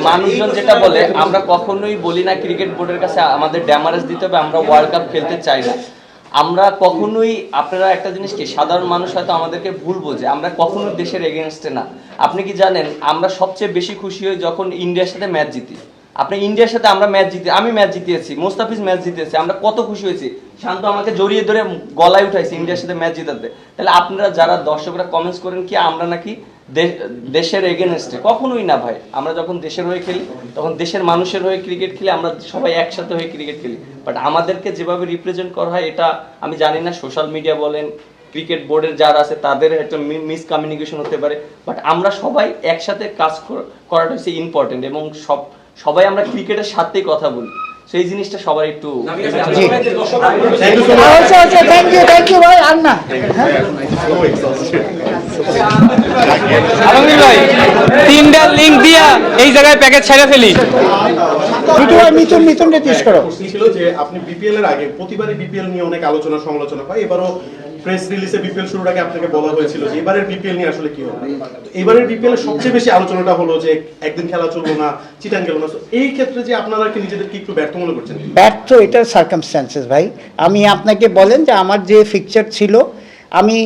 মানুষজন যেটা বলে আমরা কখনোই বলি না ক্রিকেট বোর্ডের কাছে আমাদের ড্যামারেজ দিতে হবে, আমরা ওয়ার্ল্ড কাপ খেলতে চাই না। আমরা কখনোই, আপনারা একটা জিনিস কি, সাধারণ মানুষ হয়তো আমাদেরকে ভুল বোঝে, আমরা কখনোই দেশের এগেনস্টে না। আপনি কি জানেন আমরা সবচেয়ে বেশি খুশি হই যখন ইন্ডিয়ার সাথে ম্যাচ জিতি। আপনি ইন্ডিয়ার সাথে আমরা ম্যাচ জিতি, আমি ম্যাচ জিতিয়েছি, মোস্তাফিজ ম্যাচ জিতেছে, আমরা কত খুশি হয়েছি। শান্ত আমাকে জড়িয়ে ধরে গলায় উঠাইছে ইন্ডিয়ার সাথে ম্যাচ জিতাতে। তাহলে আপনারা যারা দর্শকরা কমেন্টস করেন কি আমরা নাকি দেশের এগেনস্টে, কখনোই না ভাই। আমরা যখন দেশের হয়ে খেলি তখন দেশের মানুষের হয়ে ক্রিকেট খেলি, আমরা সবাই একসাথে হয়ে ক্রিকেট খেলি। বাট আমাদেরকে যেভাবে রিপ্রেজেন্ট করা হয়, এটা আমি জানি না সোশ্যাল মিডিয়া বলেন, ক্রিকেট বোর্ডের যারা আছে তাদের একটা মিসকমিউনিকেশন হতে পারে, বাট আমরা সবাই একসাথে কাজ করাটা হচ্ছে ইম্পর্টেন্ট, এবং সবাই আমরা ক্রিকেটের সাথেই কথা বলি। সেই জিনিসটা সবাই একটু থ্যাংক ইউ ভাই। আর না আলমগীর ভাই, 3টা লিংক দিয়া এই জায়গায় প্যাকেজ ছেড়ে ফেলি। মিথুন রেতিশ করো। ছিল যে আপনি বিপিএল এর আগে প্রতিবারই বিপিএল নিয়ে অনেক আলোচনা সমালোচনা হয়, এবারও প্রেস রিলিজে বিপিএল শুরুর আগে আপনাকে বলা হয়েছিল যে এবারের বিপিএল নিয়ে আসলে কি হবে। এবারের বিপিএল এর সবচেয়ে বেশি আলোচনাটা হলো যে একদিন খেলা চললো না, চিটাং গেল না। এই ক্ষেত্রে যে আপনারা কি নিজেদেরকে একটু ব্যর্থ মনে করছেন? ব্যর্থ, এটা সার্কামস্ট্যান্সেস ভাই। আমি আপনাকে বলেন যে আমার যে ফিকচার ছিল, আমি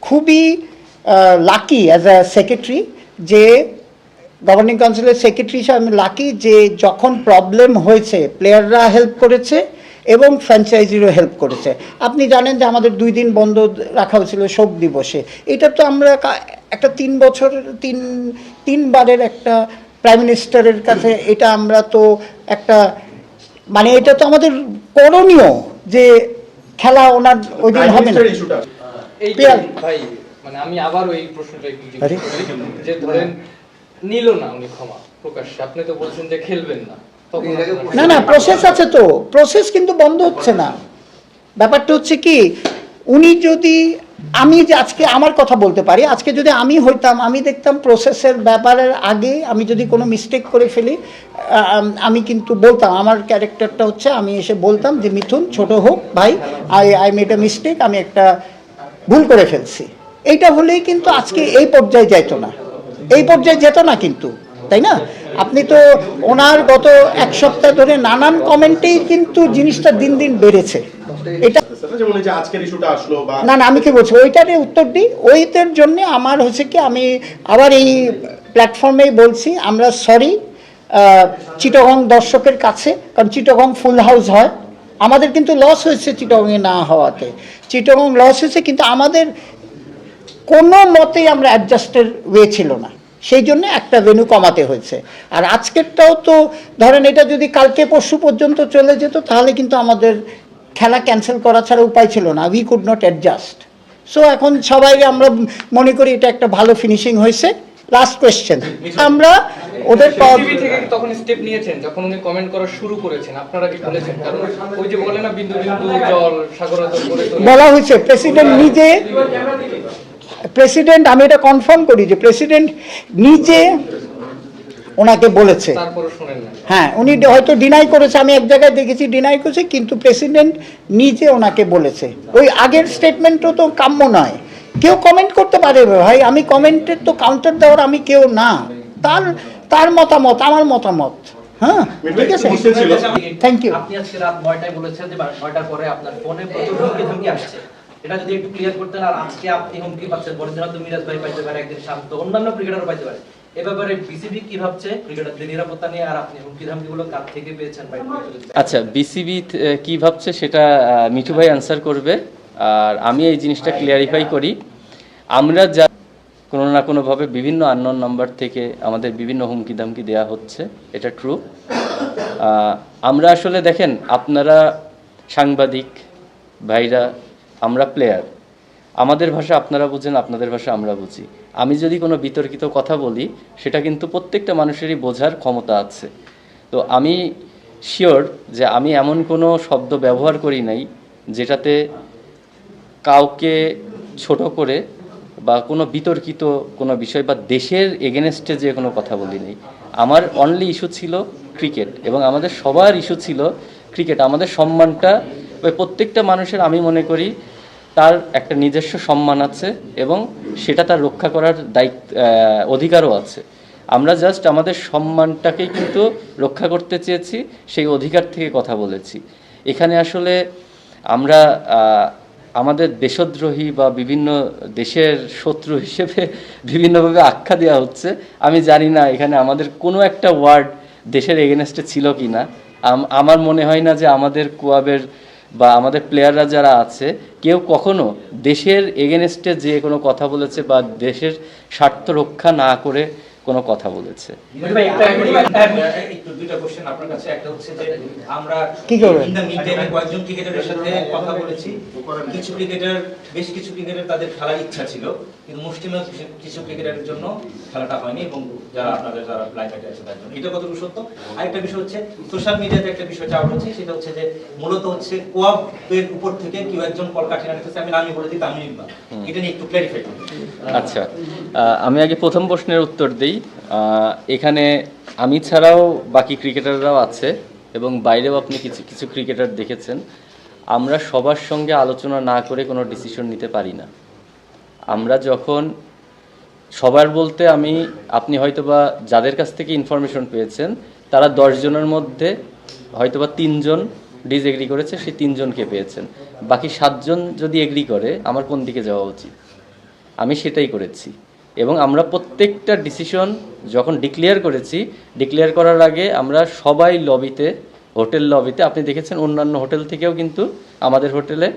খুবই লাকি অ্যাজ আ সেক্রেটারি, যে গভর্নিং কাউন্সিলের সেক্রেটারি হিসেবে আমি লাকি যে যখন প্রবলেম হয়েছে প্লেয়াররা হেল্প করেছে এবং ফ্র্যাঞ্চাইজিরও হেল্প করেছে। আপনি জানেন যে আমাদের 2 দিন বন্ধ রাখা হয়েছিল শোক দিবসে। এটা তো আমরা একটা 3 বছর 3বারের একটা প্রাইম মিনিস্টারের কাছে এটা আমরা তো একটা, মানে এটা তো আমাদের করণীয় যে খেলা ওনার ওই দিন হবে না। ভাই মানে আমি আবার ওই প্রশ্নটা একটু জিজ্ঞেস করি যে ধরেন নিল না উনি ক্ষমা প্রকাশ্যে, আপনি তো বলছেন যে খেলবেন না, না প্রসেস আছে তো, প্রসেস কিন্তু বন্ধ হচ্ছে না। ব্যাপারটা হচ্ছে কি, উনি যদি, আমি যে আজকে আমার কথা বলতে পারি, আজকে যদি আমি হইতাম, আমি দেখতাম প্রসেসের ব্যাপারের আগে আমি যদি কোনো মিস্টেক করে ফেলি, আমি কিন্তু বলতাম, আমার ক্যারেক্টারটা হচ্ছে আমি এসে বলতাম যে মিথুন ছোট হোক ভাই, আই মেড এ মিস্টেক, আমি একটা ভুল করে ফেলছি। এইটা হলেই কিন্তু আজকে এই পর্যায়ে যেত না, এই পর্যায়ে যেত না কিন্তু, তাই না? আপনি তো ওনার গত 1 সপ্তাহ ধরে নানান কমেন্টেই কিন্তু জিনিসটা দিন দিন বেড়েছে। এটা না আমি কি বলছি, ওইটারই উত্তর দিই। ওইটার জন্য আমার হচ্ছে কি, আমি আবার এই প্ল্যাটফর্মেই বলছি, আমরা সরি চিটাগং দর্শকের কাছে, কারণ চিটাগং ফুল হাউস হয়। আমাদের কিন্তু লস হয়েছে চিটাগংয়ে না হওয়াতে, চিটাগং লস হয়েছে, কিন্তু আমাদের কোনো মতেই আমরা অ্যাডজাস্টের ওয়ে ছিল না, সেই জন্য একটা ভেন্যু কমাতে হয়েছে। আর আজকেরটাও তো ধরেন, এটা যদি কালকে পরশু পর্যন্ত চলে যেত তাহলে কিন্তু আমাদের খেলা ক্যান্সেল করা ছাড়া উপায় ছিল না, we could not adjust. So এখন সবাই আমরা মনে করি এটা একটা ভালো ফিনিশিং হয়েছে। লাস্ট কোয়েশ্চেন, আমরা ওদের থেকে তখন স্টেপ নিয়েছেন যখন উনি কমেন্ট করা শুরু করেছেন, আপনারা কি বলেছেন? কারণ ওই যে বলে না বিন্দু বিন্দু জল সাগরতল করে বলা হয়েছে, প্রেসিডেন্ট নিজে, প্রেসিডেন্ট, আমি এটা কনফার্ম করি যে প্রেসিডেন্ট নিজে ওনাকে বলেছে। হ্যাঁ, উনি হয়তো ডিনাই করেছে, আমি এক জায়গায় দেখেছি ডিনাই করেছে, কিন্তু প্রেসিডেন্ট নিজে ওনাকে বলেছে। ওই আগের স্টেটমেন্টও তো কাম্য নয়। কেউ কমেন্ট করতে পারে ভাই, আমি কমেন্টের তো কাউন্টার দেওয়ার আমি কেউ না, তার মতামত আমার মতামত। হ্যাঁ ঠিক আছে, থ্যাংক ইউ। আপনি আজকে রাত 9টায় বলেছেন যে 9টার পরে আপনার ফোনে প্রচুর হুমকি আসছে, এটা যদি একটু ক্লিয়ার করতেন। আর আজকে আপনি হুমকি পাচ্ছেন, পরের দিন হয়তো মিরাজ ভাই পাইতে পারে, একদিন শান্ত, অন্যান্য ক্রিকেটারও পাইতে পারে। এ ব্যাপারে বিসিবি কি ভাবছে ক্রিকেটারদের নিরাপত্তা নিয়ে, আর আপনি হুমকি ধামকিগুলো কার থেকে পেয়েছেন ভাই? আচ্ছা, বিসিবি কি ভাবছে সেটা মিঠু ভাই অ্যান্সার করবে, আর আমি এই জিনিসটা ক্লিয়ারিফাই করি। আমরা যা কোনো না কোনোভাবে বিভিন্ন আননোন নাম্বার থেকে আমাদের বিভিন্ন হুমকি ধামকি দেওয়া হচ্ছে, এটা ট্রু। আমরা আসলে দেখেন, আপনারা সাংবাদিক ভাইরা, আমরা প্লেয়ার, আমাদের ভাষা আপনারা বুঝেন, আপনাদের ভাষা আমরা বুঝি। আমি যদি কোনো বিতর্কিত কথা বলি, সেটা কিন্তু প্রত্যেকটা মানুষেরই বোঝার ক্ষমতা আছে। তো আমি শিওর যে আমি এমন কোনো শব্দ ব্যবহার করি নাই যেটাতে কাউকে ছোট করে বা কোনো বিতর্কিত কোনো বিষয় বা দেশের এগেনস্টে যে কোনো কথা বলি নাই। আমার অনলি ইস্যু ছিল ক্রিকেট, এবং আমাদের সবার ইস্যু ছিল ক্রিকেট। আমাদের সম্মানটা, প্রত্যেকটা মানুষের আমি মনে করি তার একটা নিজস্ব সম্মান আছে, এবং সেটা তার রক্ষা করার অধিকারও আছে। আমরা জাস্ট আমাদের সম্মানটাকেই কিন্তু রক্ষা করতে চেয়েছি, সেই অধিকার থেকে কথা বলেছি। এখানে আসলে আমরা আমাদের দেশদ্রোহী বা বিভিন্ন দেশের শত্রু হিসেবে বিভিন্নভাবে আখ্যা দেওয়া হচ্ছে। আমি জানি না এখানে আমাদের কোনো একটা ওয়ার্ড দেশের এগেনস্টে ছিল কি না। আমার মনে হয় না যে আমাদের কোয়াবের বা আমাদের প্লেয়াররা যারা আছে কেউ কখনো দেশের এগেনস্টে যে কোনো কথা বলেছে বা দেশের স্বার্থ রক্ষা না করে কোনো কথা বলেছে। একটু দুইটা কোশ্চেন আপনার কাছে। একটা হচ্ছে যে আমরা কি করবেন? ইন দ্য মিড টাইমে কয়েকজন ক্রিকেটারের সাথে কথা বলেছি। কিছু ক্রিকেটার, বেশ কিছু ক্রিকেটার তাদের খেলার ইচ্ছা ছিল, কিন্তু মুষ্টিমেয় কিছু ক্রিকেটারের জন্য খেলাটা হয়নি, এবং যারা আপনাদের যারা লাইফে আছে তার জন্য। এটা কতটুকু সত্য? আরেকটা বিষয় হচ্ছে সোশ্যাল মিডিয়াতে একটা বিষয় চাপ হচ্ছে, সেটা হচ্ছে যে মূলত হচ্ছে কোয়াবের উপর থেকে কেউ একজন কল কাঠিনা নিতেছে, আমি নামই বলে দিই তামিম ইকবাল। এটা নিয়ে একটু ক্ল্যারিফাই করুন। আচ্ছা, আমি আগে প্রথম প্রশ্নের উত্তর দিই। এখানে আমি ছাড়াও বাকি ক্রিকেটাররাও আছে এবং বাইরেও আপনি কিছু কিছু ক্রিকেটার দেখেছেন। আমরা সবার সঙ্গে আলোচনা না করে কোনো ডিসিশন নিতে পারি না। আমরা যখন সবার বলতে আপনি হয়তোবা যাদের কাছ থেকে ইনফরমেশন পেয়েছেন তারা 10 জনের মধ্যে হয়তোবা 3 জন ডিসএগ্রি করেছে, সেই 3 জনকে পেয়েছেন। বাকি 7 জন যদি এগ্রি করে আমার কোন দিকে যাওয়া উচিত, আমি সেটাই করেছি। এবং আমরা প্রত্যেকটা ডিসিশন যখন ডিক্লেয়ার করেছি, ডিক্লেয়ার করার আগে আমরা সবাই লবিতে, হোটেল লবিতে, আপনি দেখেছেন অন্যান্য হোটেল থেকেও কিন্তু আমাদের হোটেলে,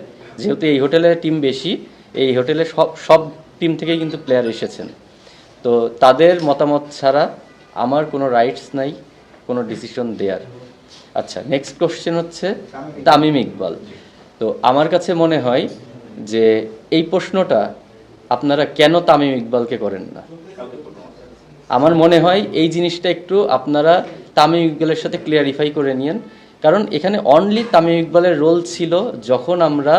যেহেতু এই হোটেলে টিম বেশি, এই হোটেলে সব টিম থেকেই কিন্তু প্লেয়ার এসেছেন। তো তাদের মতামত ছাড়া আমার কোনো রাইটস নাই কোনো ডিসিশন দেওয়ার। আচ্ছা, নেক্সট কোশ্চেন হচ্ছে তামিম ইকবাল। তো আমার কাছে মনে হয় যে এই প্রশ্নটা আপনারা কেন তামিম ইকবালকে করেন না। আমার মনে হয় এই জিনিসটা একটু আপনারা তামিম ইকবালের সাথে ক্লিয়ারিফাই করে নিন, কারণ এখানে অনলি তামিম ইকবালের রোল ছিল যখন আমরা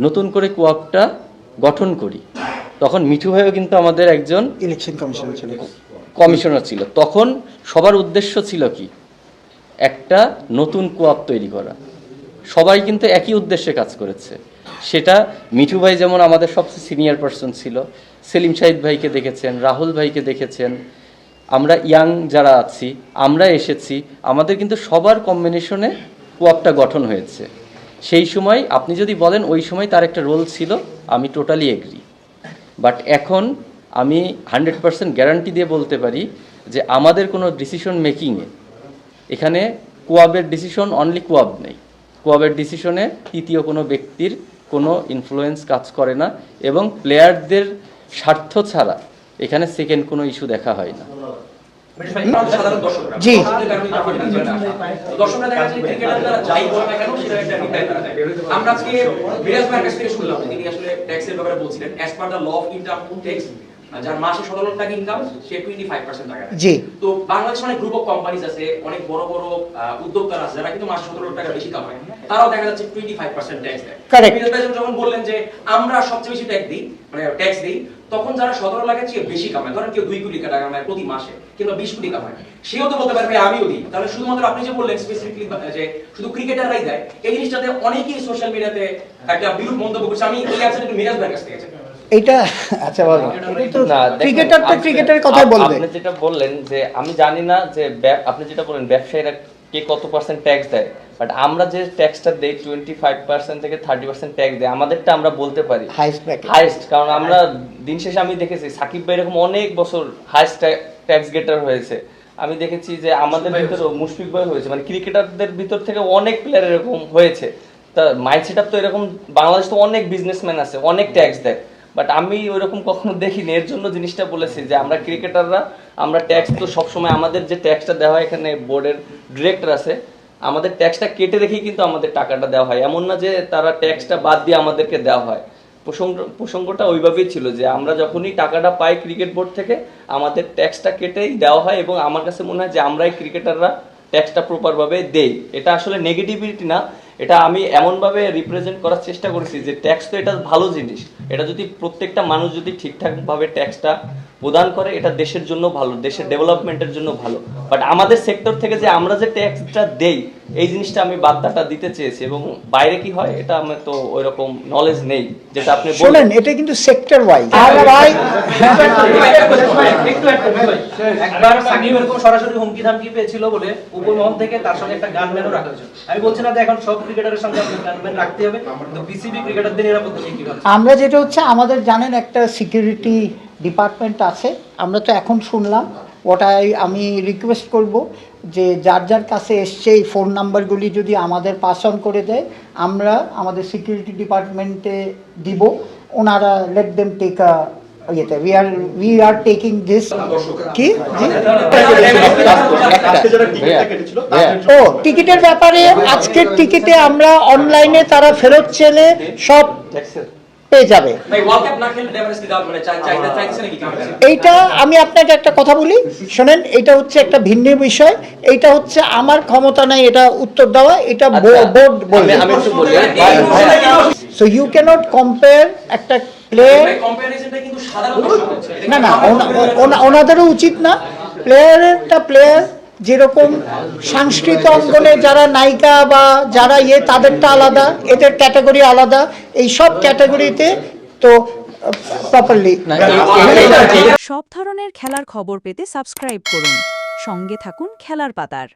নতুন করে কোয়াবটা গঠন করি, তখন মিঠু ভাইও কিন্তু আমাদের একজন ইলেকশন কমিশন ছিল, কমিশনার ছিল। তখন সবার উদ্দেশ্য ছিল কি, একটা নতুন কোয়াব তৈরি করা। সবাই কিন্তু একই উদ্দেশ্যে কাজ করেছে। সেটা মিঠু ভাই যেমন আমাদের সবচেয়ে সিনিয়র পারসন ছিল, সেলিম শাহিদ ভাইকে দেখেছেন, রাহুল ভাইকে দেখেছেন, আমরা ইয়াং যারা আছি আমরা এসেছি, আমাদের কিন্তু সবার কম্বিনেশনে কোয়াবটা গঠন হয়েছে। সেই সময় আপনি যদি বলেন ওই সময় তার একটা রোল ছিল, আমি টোটালি এগ্রি। বাট এখন আমি 100% গ্যারান্টি দিয়ে বলতে পারি যে আমাদের কোনো ডিসিশন মেকিংয়ে এখানে কোয়াবের ডিসিশন অনলি কোয়াব নেই, কোয়াবের ডিসিশনে তৃতীয় কোনো ব্যক্তির কোনো ইনফ্লুয়েন্স কাজ করে না, এবং প্লেয়ারদের স্বার্থ ছাড়া এখানে সেকেন্ড কোনো ইস্যু দেখা হয় না। জি। দর্শকরা দেখা যাচ্ছে ক্রিকেটাররা যাই বলে না কেন সেটা একটা রিপ্লাই তারা দেয়। আমরা আজকে বিরাজ ভাইয়ের কাছ থেকে শুনলাম, তিনি আসলে ট্যাক্সের ব্যাপারে বলছিলেন, as per the law of income tax, যার মাসে 17 লাখ টাকা ইনকাম সে 25% টাকা। জি। তো বাংলাদেশে অনেক গ্রুপ অফ কোম্পানিজ আছে, অনেক বড় বড় উদ্যোক্তারা আছে যারা কিন্তু মাসে 17 লাখ টাকা বেশি কামায়, তারাও দেখা যাচ্ছে 25% ট্যাক্স দেয়। Correct. বিরাজ ভাই যখন বললেন যে আমরা সবচেয়ে বেশি ট্যাক্স দিই, মানে ট্যাক্স দিই, তখন যারা 17 লাখের চেয়ে বেশি কামায়, ধরেন কেউ 2 কোটি টাকা কামায় প্রতি মাসে কিংবা 20 কোটি কামায়, সেও তো বলতে পারবে আমিও দিই। তাহলে শুধুমাত্র আপনি যে বললেন স্পেসিফিকলি যে শুধু ক্রিকেটাররাই দেয়, এই জিনিসটাতে অনেকেই সোশ্যাল মিডিয়াতে একটা বিরূপ মন্তব্য করছে। আমি এই অ্যান্সারটা একটু মিরাজ ভাইয়ের কাছ থেকে চাই। এটা আচ্ছা বলো, না, দেখেন, ক্রিকেটার তো আজকে ক্রিকেটের কথাই বলবে। আপনি যেটা বললেন যে আমি জানি না যে আপনি যেটা বলেন ব্যবসায়ীরা কে কত পার্সেন্ট ট্যাক্স দেয়, বাট আমরা যে ট্যাক্সটা দেই 25% থেকে 30% ট্যাক্স দেয়, আমাদেরটা আমরা বলতে পারি হাইস্ট। কারণ আমরা দিন শেষে আমি দেখেছি সাকিব ভাই এরকম অনেক বছর হাইস্ট ট্যাক্স গেটার হয়েছে। আমি দেখেছি যে আমাদের ভিতরে মুশফিক ভাই হয়েছে, মানে ক্রিকেটারদের ভিতর থেকে অনেক প্লেয়ার এরকম হয়েছে। তা মাইন্ড সেটআপ তো এরকম, বাংলাদেশ তো অনেক বিজনেসম্যান আছে, অনেক ট্যাক্স দেয়, বাট আমি ওইরকম কখনো দেখিনি। এর জন্য জিনিসটা বলেছি যে আমরা ক্রিকেটাররা আমরা ট্যাক্স তো সবসময় আমাদের যে ট্যাক্সটা দেওয়া হয়, এখানে বোর্ডের ডিরেক্টর আছে, আমাদের ট্যাক্সটা কেটে রেখেই কিন্তু আমাদের টাকাটা দেওয়া হয়। এমন না যে তারা ট্যাক্সটা বাদ দিয়ে আমাদেরকে দেওয়া হয়। প্রসঙ্গটা ওইভাবেই ছিল যে আমরা যখনই টাকাটা পাই ক্রিকেট বোর্ড থেকে, আমাদের ট্যাক্সটা কেটেই দেওয়া হয়, এবং আমার কাছে মনে হয় যে আমরাই ক্রিকেটাররা ট্যাক্সটা প্রপারভাবে দেই। এটা আসলে নেগেটিভিটি না, এটা আমি এমনভাবে রিপ্রেজেন্ট করার চেষ্টা করেছি যে ট্যাক্স তো এটা ভালো জিনিস, এটা যদি প্রত্যেকটা মানুষ যদি ঠিকঠাকভাবে ট্যাক্সটা প্রদান করে, এটা দেশের জন্য ভালো, দেশের ডেভেলপমেন্টের জন্য ভালো। বাট আমাদের সেক্টর থেকে যে আমরা যে ট্যাক্সটা দেই, এই জিনিসটা আমি বার্তাটা দিতে চেয়েছি। এবং বাইরে কি হয় এটা আমার তো ওইরকম নলেজ নেই, যেটা আপনি বললেন। শোনেন, এটা কিন্তু সেক্টর ওয়াইজ। আর ভাই একটু একবার সাকিব এরকম সরাসরি হুমকি ধামকি পেয়েছিল বলে উপমহল থেকে তার সঙ্গে একটা গানম্যানও রাখা হয়েছে। আমি বলছি না যে এখন সব ক্রিকেটারের সঙ্গে আপনি গানম্যান রাখতে হবে, তো বিসিবি ক্রিকেটারদের নিরাপত্তা নিয়ে কি ভাবছেন? আমরা যেটা হচ্ছে, আমাদের জানেন একটা সিকিউরিটি ডিপার্টমেন্ট আছে, আমরা তো এখন শুনলাম ওটাই। আমি রিকোয়েস্ট করব যে যার যার কাছে এসছে এই ফোন নাম্বারগুলি যদি আমাদের পাস অন করে দেয়, আমরা আমাদের সিকিউরিটি ডিপার্টমেন্টে দিব, ওনারা লেট দেম টেক আ ইয়েতে। উই আর টেকিং দিস কি জি আজকে যারা টিকিটটা কেটেছিল তাদের ও টিকিটের ব্যাপারে, আজকের টিকিটে আমরা অনলাইনে তারা ফেরত চেলে সব পেয়ে যাবে। এইটা আমি আপনাকে একটা কথা বলি, শোনেন, এটা হচ্ছে একটা ভিন্ন বিষয়। এইটা হচ্ছে আমার ক্ষমতা নাই এটা উত্তর দেওয়া, এটা বোর্ড বলবে। আমি একটু বলি, সো ইউ ক্যানট কম্পেয়ার একটা প্লেয়ার। না না, ওনাদেরও উচিত না। প্লেয়ার যেরকম সাংস্কৃতিক অঙ্গনে যারা নায়িকা বা যারা তাদেরটা আলাদা, এদের ক্যাটাগরি আলাদা। এই সব ক্যাটাগরিতে তো প্রপারলি। সব ধরনের খেলার খবর পেতে সাবস্ক্রাইব করুন। সঙ্গে থাকুন খেলার পাতার।